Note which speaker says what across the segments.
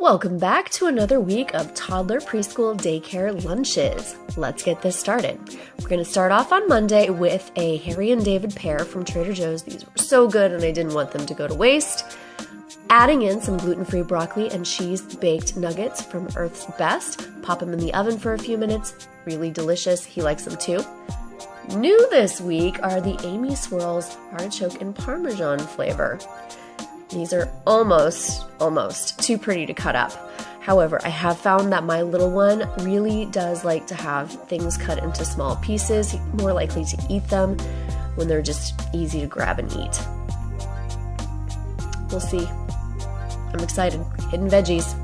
Speaker 1: Welcome back to another week of Toddler Preschool Daycare Lunches. Let's get this started. We're going to start off on Monday with a Harry and David pear from Trader Joe's. These were so good and I didn't want them to go to waste. Adding in some gluten-free broccoli and cheese baked nuggets from Earth's Best. Pop them in the oven for a few minutes. Really delicious. He likes them too. New this week are the Amy Swirls artichoke and parmesan flavor. These are almost too pretty to cut up. However, I have found that my little one really does like to have things cut into small pieces. He's more likely to eat them when they're just easy to grab and eat. We'll see. I'm excited. Hidden veggies.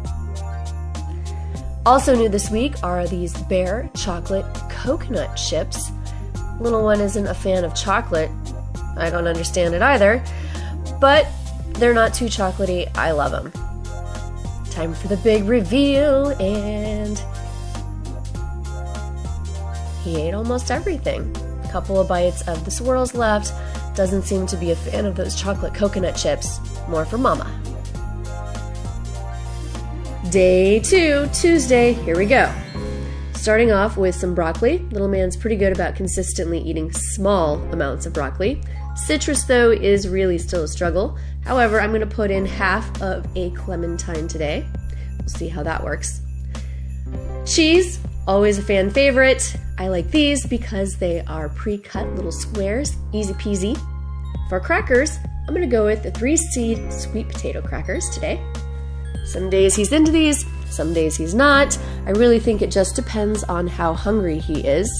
Speaker 1: Also new this week are these Bear Chocolate Coconut Chips. Little one isn't a fan of chocolate. I don't understand it either, but they're not too chocolatey. I love them. Time for the big reveal, and he ate almost everything. A couple of bites of the swirls left. Doesn't seem to be a fan of those chocolate coconut chips. More for Mama. Day 2, Tuesday. Here we go. Starting off with some broccoli. Little man's pretty good about consistently eating small amounts of broccoli. Citrus, though, is really still a struggle. However, I'm going to put in half of a clementine today. We'll see how that works. Cheese, always a fan favorite. I like these because they are pre-cut little squares, easy peasy. For crackers, I'm going to go with the 3-seed sweet potato crackers today. Some days he's into these, some days he's not. I really think it just depends on how hungry he is.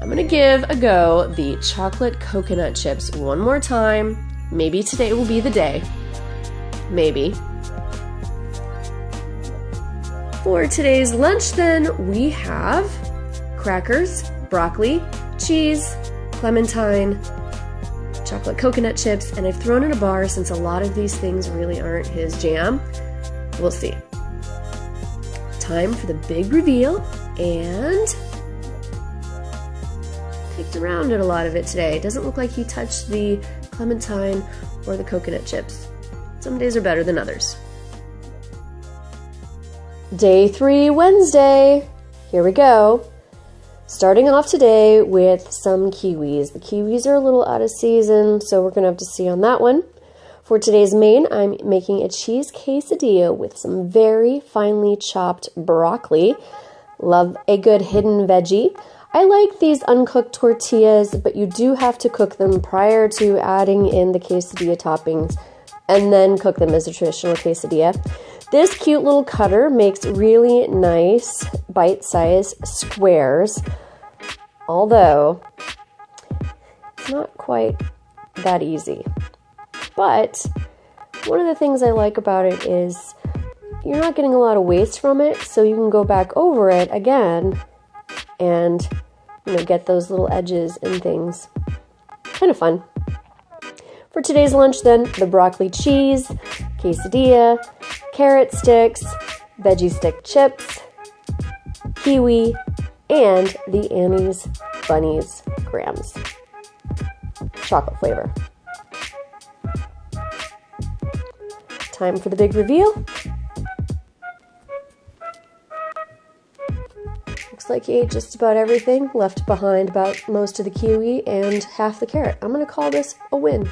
Speaker 1: I'm going to give a go the chocolate coconut chips one more time. Maybe today will be the day. Maybe. For today's lunch then, we have crackers, broccoli, cheese, clementine, chocolate coconut chips, and I've thrown in a bar since a lot of these things really aren't his jam. We'll see. Time for the big reveal, and picked around at a lot of it today. It doesn't look like he touched the clementine or the coconut chips. Some days are better than others. Day 3, Wednesday. Here we go. Starting off today with some kiwis. The kiwis are a little out of season, so we're going to have to see on that one. For today's main, I'm making a cheese quesadilla with some very finely chopped broccoli. Love a good hidden veggie. I like these uncooked tortillas, but you do have to cook them prior to adding in the quesadilla toppings and then cook them as a traditional quesadilla. This cute little cutter makes really nice bite-sized squares, although it's not quite that easy. But one of the things I like about it is you're not getting a lot of waste from it, so you can go back over it again and get those little edges and things. Kind of fun. For today's lunch then, the broccoli cheese, quesadilla, carrot sticks, veggie stick chips, kiwi, and the Annie's Bunnies grams. Chocolate flavor. Time for the big reveal. Looks like he ate just about everything, left behind about most of the kiwi and half the carrot. I'm going to call this a win.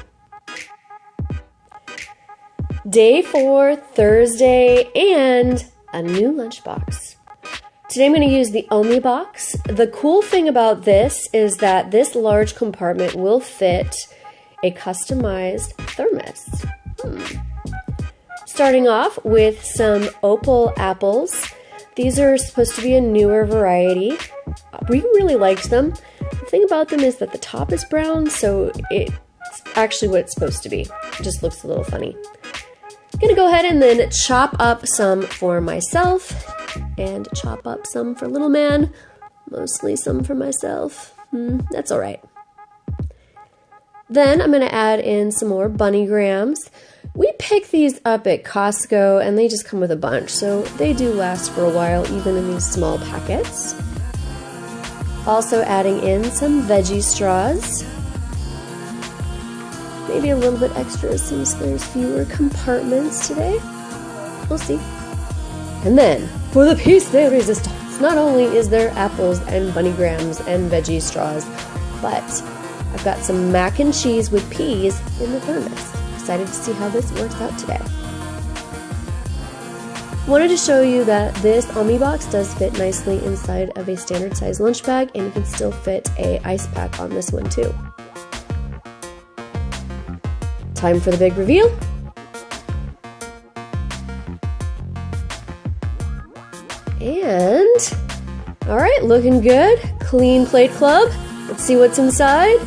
Speaker 1: Day 4, Thursday, and a new lunchbox. Today I'm going to use the Omie box. The cool thing about this is that this large compartment will fit a customized thermos. Starting off with some opal apples. These are supposed to be a newer variety. We really liked them. The thing about them is that the top is brown, so it's actually what it's supposed to be. It just looks a little funny. I'm gonna go ahead and then chop up some for myself and chop up some for little man. Mostly some for myself. That's all right. Then I'm gonna add in some more bunny grams. We pick these up at Costco and they just come with a bunch, so they do last for a while even in these small packets. Also adding in some veggie straws. Maybe a little bit extra since there's fewer compartments today. We'll see. And then, for the piece de resistance, not only is there apples and bunny grams and veggie straws, but I've got some mac and cheese with peas in the thermos. Excited to see how this works out today. Wanted to show you that this Omie box does fit nicely inside of a standard size lunch bag, and you can still fit a ice pack on this one too. Time for the big reveal. And, all right, looking good. Clean plate club. Let's see what's inside.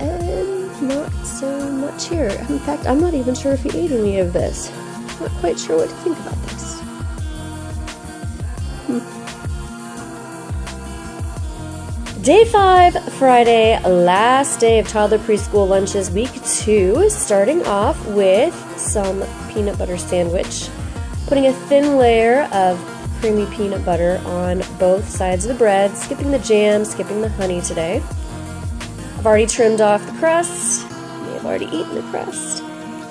Speaker 1: And not so much here. In fact, I'm not even sure if he ate any of this. Not quite sure what to think about this. Day 5, Friday, last day of Toddler Preschool Lunches Week 2, starting off with some peanut butter sandwich. Putting a thin layer of creamy peanut butter on both sides of the bread, skipping the jam, skipping the honey today. I've already trimmed off the crust, may have already eaten the crust,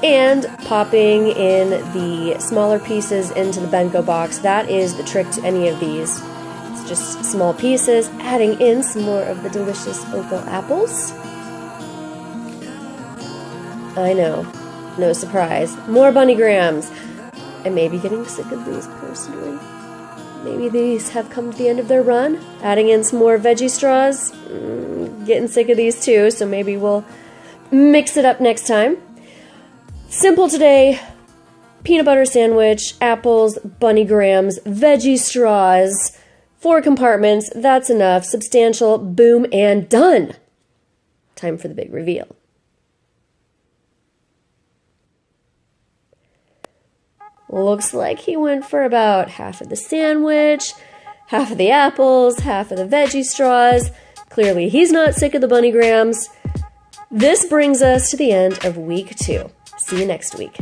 Speaker 1: and popping in the smaller pieces into the Benko box. That is the trick to any of these. It's just small pieces, adding in some more of the delicious opal apples. I know, no surprise. More bunny grams. I may be getting sick of these personally. Maybe these have come to the end of their run. Adding in some more veggie straws. Getting sick of these too, so maybe we'll mix it up next time. Simple today. Peanut butter sandwich, apples, bunny grams, veggie straws, 4 compartments. That's enough. Substantial. Boom and done. Time for the big reveal. Looks like he went for about half of the sandwich, half of the apples, half of the veggie straws. Clearly, he's not sick of the bunny grams. This brings us to the end of week 2. See you next week.